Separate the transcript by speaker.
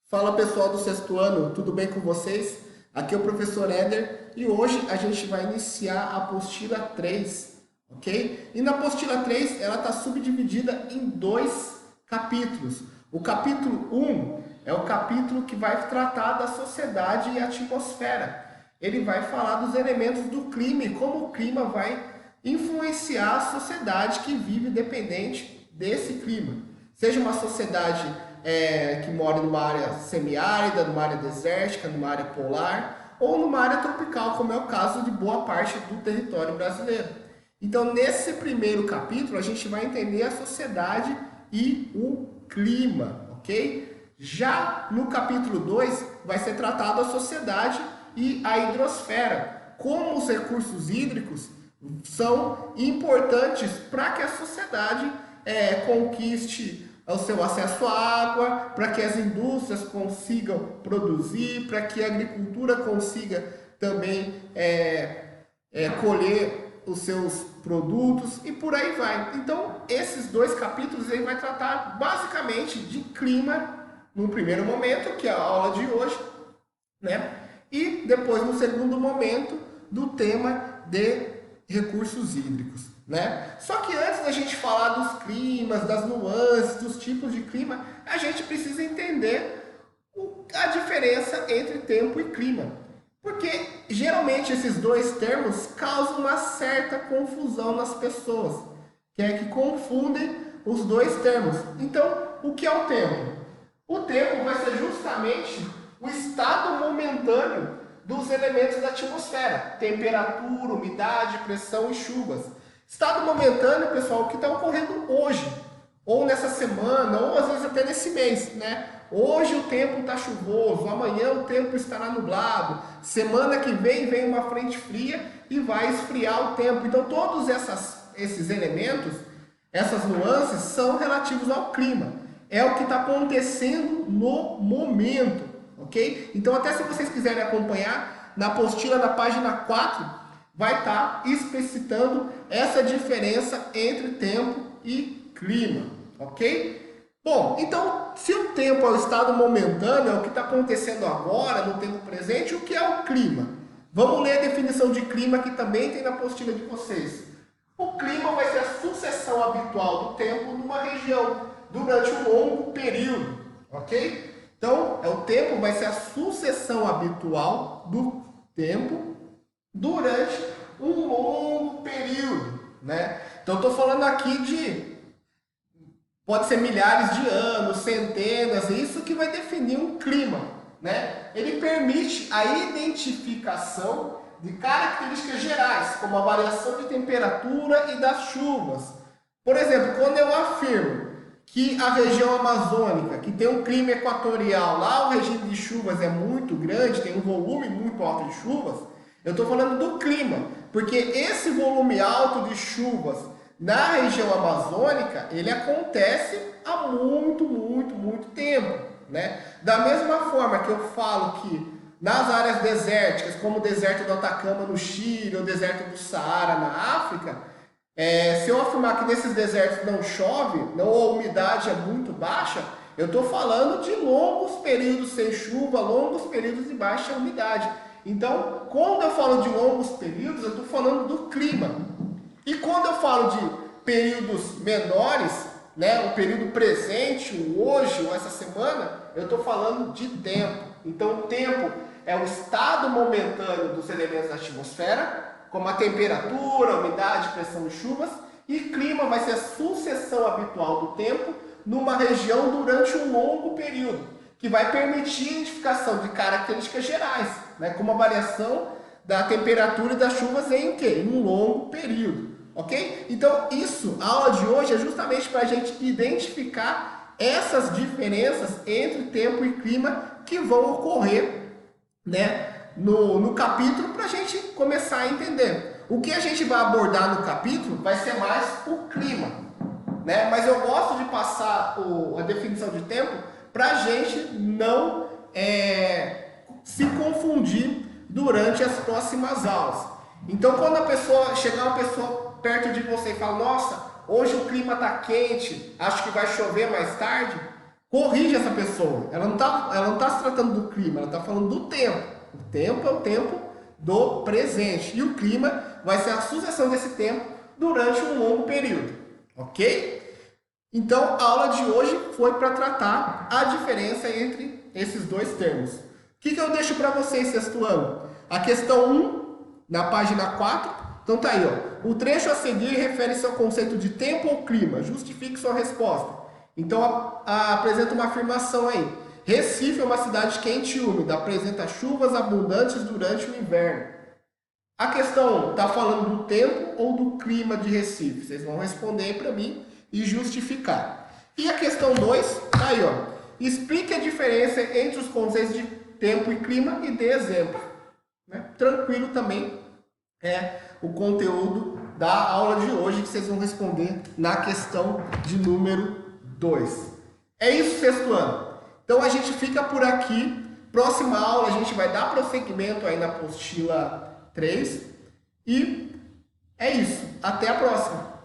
Speaker 1: Fala pessoal do sexto ano, tudo bem com vocês? Aqui é o professor Éder e hoje a gente vai iniciar a apostila 3, ok? E na apostila 3 ela está subdividida em dois capítulos. O capítulo 1 é o capítulo que vai tratar da sociedade e atmosfera. Ele vai falar dos elementos do clima e como o clima vai influenciar a sociedade que vive dependente desse clima. Seja uma sociedade que mora numa área semiárida, numa área desértica, numa área polar ou numa área tropical, como é o caso de boa parte do território brasileiro. Então, nesse primeiro capítulo, a gente vai entender a sociedade e o clima, ok? Já no capítulo 2, vai ser tratado a sociedade e a hidrosfera, como os recursos hídricos são importantes para que a sociedade conquiste o seu acesso à água, para que as indústrias consigam produzir, para que a agricultura consiga também colher os seus produtos e por aí vai. Então, esses dois capítulos ele vai tratar basicamente de clima no primeiro momento, que é a aula de hoje, né? E depois, no segundo momento, do tema de recursos hídricos, né? Só que antes da gente falar dos climas, das nuances, dos tipos de clima, a gente precisa entender a diferença entre tempo e clima. Porque geralmente esses dois termos causam uma certa confusão nas pessoas, que confundem os dois termos. Então, o que é o tempo? O tempo vai ser justamente o estado momentâneo dos elementos da atmosfera, temperatura, umidade, pressão e chuvas. Estado momentâneo, pessoal, o que está ocorrendo hoje, ou nessa semana, ou às vezes até nesse mês, né? Hoje o tempo está chuvoso, amanhã o tempo estará nublado, semana que vem uma frente fria e vai esfriar o tempo. Então todos esses elementos, essas nuances são relativos ao clima. É o que está acontecendo no momento, ok? Então até se vocês quiserem acompanhar, na apostila na página 4, vai estar explicitando essa diferença entre tempo e clima, ok? Bom, então, se o tempo é o estado momentâneo, é o que está acontecendo agora, no tempo presente, o que é o clima? Vamos ler a definição de clima que também tem na apostila de vocês. O clima vai ser a sucessão habitual do tempo numa região durante um longo período, ok? Então, o tempo vai ser a sucessão habitual do tempo durante um longo período, né? Então, estou falando aqui pode ser milhares de anos, centenas, isso que vai definir um clima, né? Ele permite a identificação de características gerais, como a variação de temperatura e das chuvas. Por exemplo, quando eu afirmo que a região amazônica, que tem um clima equatorial, lá o regime de chuvas é muito grande, tem um volume muito alto de chuvas, eu estou falando do clima, porque esse volume alto de chuvas na região amazônica, ele acontece há muito tempo, né? Da mesma forma que eu falo que nas áreas desérticas, como o deserto do Atacama no Chile, ou o deserto do Saara na África, se eu afirmar que nesses desertos não chove, ou a umidade é muito baixa, eu estou falando de longos períodos sem chuva, longos períodos de baixa umidade. Então, quando eu falo de longos períodos, eu estou falando do clima. E quando eu falo de períodos menores, né, o período presente, o hoje, ou essa semana, eu estou falando de tempo. Então, o tempo é o estado momentâneo dos elementos da atmosfera, como a temperatura, a umidade, pressão e chuvas, e clima vai ser a sucessão habitual do tempo numa região durante um longo período, que vai permitir a identificação de características gerais, né, como a variação da temperatura e das chuvas em quê? Em um longo período, ok? Então, a aula de hoje é justamente para a gente identificar essas diferenças entre tempo e clima que vão ocorrer, né, no capítulo, para a gente começar a entender. O que a gente vai abordar no capítulo vai ser mais o clima, né? Mas eu gosto de passar a definição de tempo para a gente não se confundir durante as próximas aulas. Então, quando chegar uma pessoa perto de você e falar: nossa, hoje o clima está quente, acho que vai chover mais tarde, corrige essa pessoa. Ela não tá se tratando do clima, ela está falando do tempo. O tempo é o tempo do presente. E o clima vai ser a sucessão desse tempo durante um longo período. Ok? Então, a aula de hoje foi para tratar a diferença entre esses dois termos. O que eu deixo para vocês, sexto ano? A questão 1, na página 4. Então tá aí, ó. O trecho a seguir refere-se ao conceito de tempo ou clima. Justifique sua resposta. Então, apresenta uma afirmação aí. Recife é uma cidade quente e úmida. Apresenta chuvas abundantes durante o inverno. A questão 1 está falando do tempo ou do clima de Recife? Vocês vão responder para mim e justificar. E a questão 2, tá aí, ó. Explique a diferença entre os conceitos de tempo e clima e dê exemplo. Né? Tranquilo também é o conteúdo da aula de hoje que vocês vão responder na questão de número 2. É isso, sexto ano. Então a gente fica por aqui. Próxima aula a gente vai dar prosseguimento aí na apostila 3. E é isso. Até a próxima.